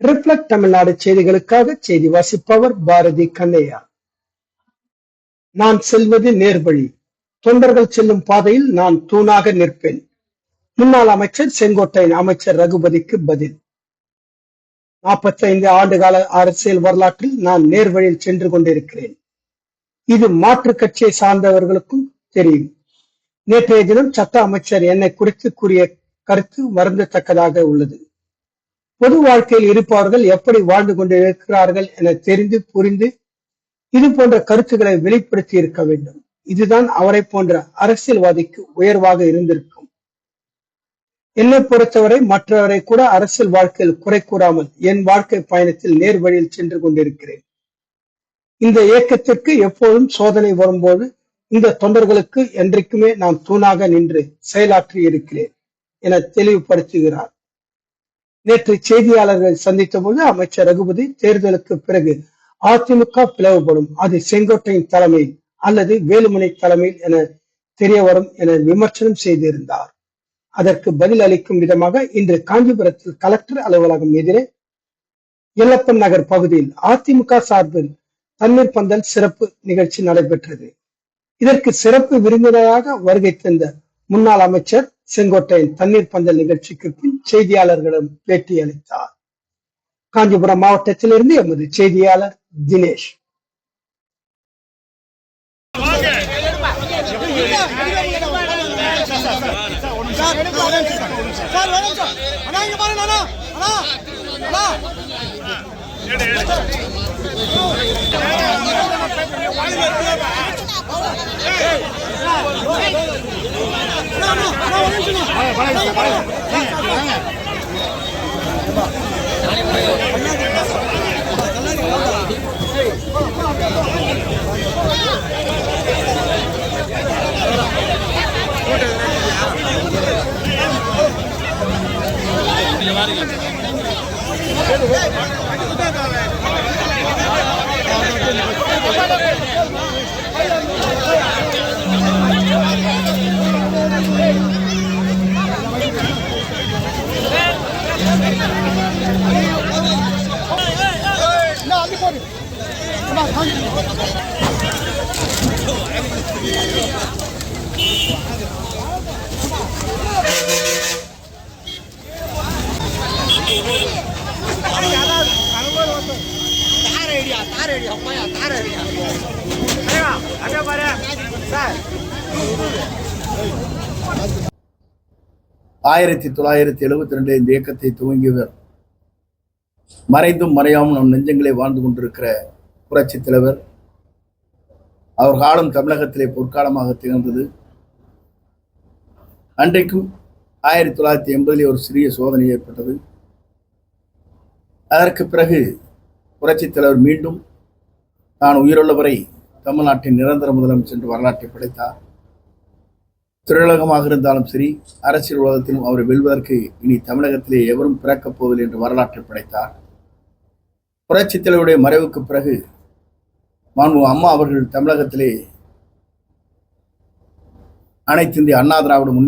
Reflect Tamil Nadu செய்திகளுக்காக செய்தி வாசிப்பவர் பாரதி கண்ணையா. நான் செல்வது நேர்வழி, தொண்டர்கள் செல்லும் பாதையில் நான் தூணாக நிற்பேன். முன்னாள் அமைச்சர் செங்கோட்டையன் அமைச்சர் ரகுபதிக்கு பதில். 45 ஆண்டுகால அரசியல் வரலாற்றில் நான் நேர்வழியில் சென்று கொண்டிருக்கிறேன். இது மாற்று கட்சியை சார்ந்தவர்களுக்கும் தெரியும். நேற்றைய தினம் சட்ட அமைச்சர் என்னை குறித்து கூறிய கருத்து வருந்தத்தக்கதாக உள்ளது. பொது வாழ்க்கையில் இருப்பவர்கள் எப்படி வாழ்ந்து கொண்டிருக்கிறார்கள் என தெரிந்து புரிந்து இது போன்ற கருத்துக்களை வெளிப்படுத்தி இருக்க வேண்டும். இதுதான் அவரை போன்ற அரசியல்வாதிக்கு உயர்வாக இருந்திருக்கும். என்னை பொறுத்தவரை மற்றவரை கூட அரசியல் வாழ்க்கையில் குறை கூறாமல் என் வாழ்க்கை பயணத்தில் நேர் வழியில் சென்று கொண்டிருக்கிறேன். இந்த இயக்கத்திற்கு எப்போதும் சோதனை வரும்போது இந்த தொண்டர்களுக்கு என்றைக்குமே நான் தூணாக நின்று செயலாற்றி இருக்கிறேன் என தெளிவுபடுத்துகிறார். நேற்று செய்தியாளர்களை சந்தித்த போது அமைச்சர் ரகுபதி தேர்தலுக்கு பிறகு அதிமுக பிளவுபடும், அது செங்கோட்டையின் தலைமையில் அல்லது வேலுமணி தலைமையில் என தெரிய வரும் என விமர்சனம் செய்திருந்தார். அதற்கு பதில் அளிக்கும் விதமாக இன்று காஞ்சிபுரத்தில் கலெக்டர் அலுவலகம் எதிரே எல்லப்பன் நகர் பகுதியில் அதிமுக சார்பில் தண்ணீர் பந்தல் சிறப்பு நிகழ்ச்சி நடைபெற்றது. இதற்கு சிறப்பு விருந்தினராக வருகை தந்த முன்னாள் அமைச்சர் செங்கோட்டையன் தண்ணீர் பந்தல் நிகழ்ச்சிக்கு பின் செய்தியாளர்களிடம் பேட்டி அளித்தார். காஞ்சிபுரம் மாவட்டத்திலிருந்து எமது செய்தியாளர் தினேஷ். ஆயிரத்தி 1972 இந்த இயக்கத்தை துவங்கியவர், மறைந்தும் மறையாமல் நம் நெஞ்சங்களே வாழ்ந்து கொண்டிருக்கிற புரட்சி தலைவர். அவர் காலம் தமிழகத்திலே பொற்காலமாக திகழ்ந்தது. அன்றைக்கும் 1980 ஒரு சிறிய சோதனை ஏற்பட்டது. அதற்கு பிறகு புரட்சி தலைவர் மீண்டும் நான் உயிருள்ளவரை தமிழ்நாட்டின் நிரந்தர முதலமைச்சர் என்று வரலாற்றை படைத்தார். திரையுலகமாக இருந்தாலும் சரி, அரசியல் உலகத்திலும் அவரை வெல்வதற்கு இனி தமிழகத்திலே எவரும் பிறக்கப் போவதில்லை என்று வரலாற்றை படைத்தார். புரட்சித் தலைவருடைய மறைவுக்கு பிறகு மாண்பு அம்மா அவர்கள் தமிழகத்திலே அனைத்து இந்திய அண்ணா திராவிட முன்னேற்ற